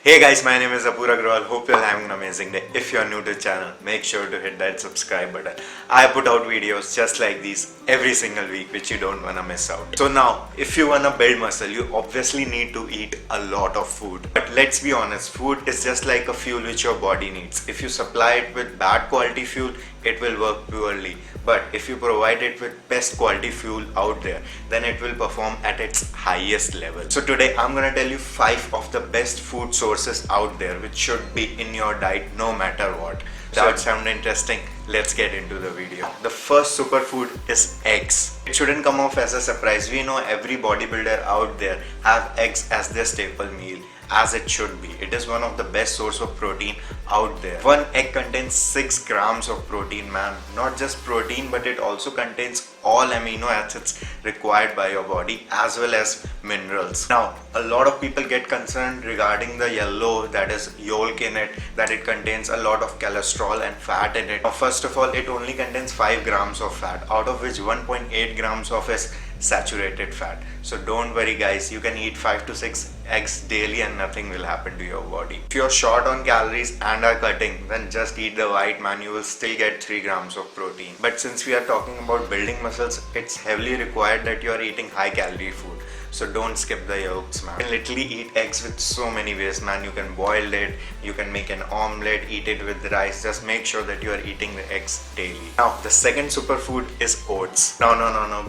Hey guys, my name is Apur Agrawal. Hope you're having an amazing day. If you're new to the channel, make sure to hit that subscribe button. I put out videos just like these every single week, which you don't wanna miss out. So now, if you wanna build muscle, you obviously need to eat a lot of food. But let's be honest, food is just like a fuel which your body needs. If you supply it with bad quality fuel, it will work poorly. But if you provide it with best quality fuel out there, then it will perform at its highest level. So today I'm gonna tell you 5 of the best food sources out there which should be in your diet no matter what. That sound interesting? Let's get into the video. The first superfood is eggs. It shouldn't come off as a surprise. We know every bodybuilder out there have eggs as their staple meal, as it should be. It is one of the best source of protein out there. One egg contains 6 grams of protein, man. Not just protein, but it also contains all amino acids required by your body as well as minerals. Now, a lot of people get concerned regarding the yellow, that is yolk in it, that it contains a lot of cholesterol and fat in it. Now, first of all, it only contains 5 grams of fat, out of which 1.8 grams of is saturated fat. So don't worry guys, you can eat 5 to 6 eggs daily and nothing will happen to your body. If you're short on calories and are cutting, then just eat the white, man. You will still get 3 grams of protein. But since we are talking about building muscles, it's heavily required that you are eating high calorie food. So don't skip the yolks, man. You can literally eat eggs with so many ways, man. You can boil it, you can make an omelette, eat it with rice. Just make sure that you are eating the eggs daily. Now, the second superfood is oats. No.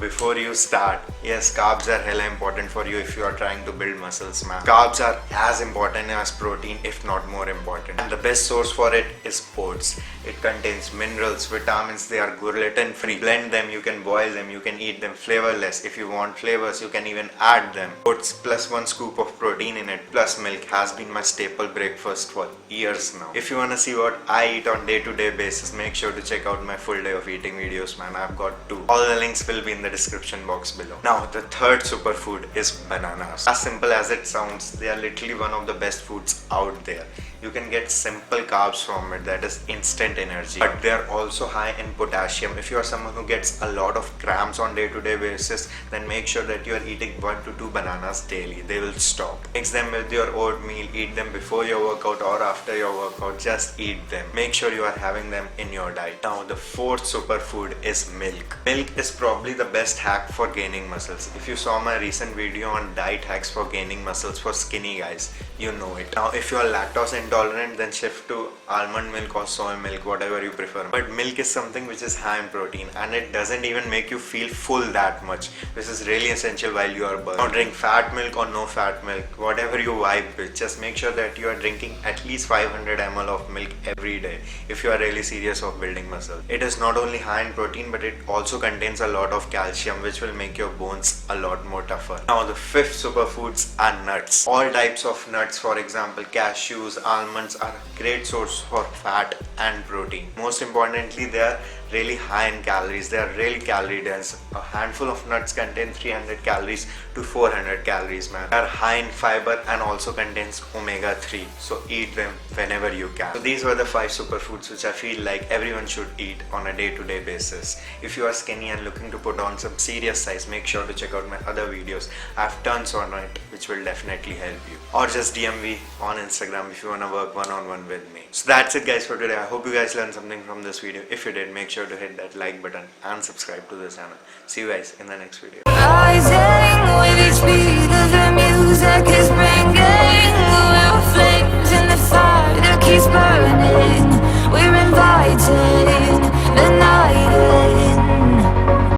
Before you start, yes, carbs are hella important for you if you are trying to build muscles, man. Carbs are as important as protein, if not more important. And the best source for it is oats. It contains minerals, vitamins. They are gluten free. Blend them, you can boil them, you can eat them flavorless. If you want flavors, you can even add them. Oats plus 1 scoop of protein in it plus milk has been my staple breakfast for years now. If you wanna see what I eat on day-to-day basis, make sure to check out my full day of eating videos, man. I've got 2. All the links will be in the description box below. Now, the third superfood is bananas. As simple as it sounds, they are literally one of the best foods out there. You can get simple carbs from it, that is instant energy, but they are also high in potassium. If you are someone who gets a lot of cramps on day-to-day basis, then make sure that you are eating 1 to 2 bananas daily. They will stop. Mix them with your oatmeal, eat them before your workout or after your workout. Just eat them. Make sure you are having them in your diet. Now, the fourth superfood is milk. Milk is probably the best hack for gaining muscles. If you saw my recent video on diet hacks for gaining muscles for skinny guys, you know it. Now, if you are lactose intolerant, then shift to almond milk or soy milk, whatever you prefer. But milk is something which is high in protein and it doesn't even make you feel full that much, which is really essential while you are burning. Now, drink fat milk or no fat milk, whatever you vibe with, just make sure that you are drinking at least 500 ml of milk every day if you are really serious of building muscle. It is not only high in protein, but it also contains a lot of calcium, which will make your bones a lot more tougher. Now, the fifth superfoods are nuts. All types of nuts, for example cashews, almonds, are a great source for fat and protein. Most importantly, they are really high in calories. They are really calorie dense. A handful of nuts contain 300 calories to 400 calories, man. They are high in fiber and also contains omega-3. So eat them whenever you can. So these were the 5 superfoods which I feel like everyone should eat on a day-to-day basis. If you are skinny and looking to put on some serious size, make sure to check out my other videos. I have tons on it which will definitely help you. Or just DM me on Instagram if you want to work one-on-one with me. So that's it guys for today. I hope you guys learned something from this video. If you did, make sure to hit that like button and subscribe to the channel. See you guys in the next video. Rising with each beat of the music is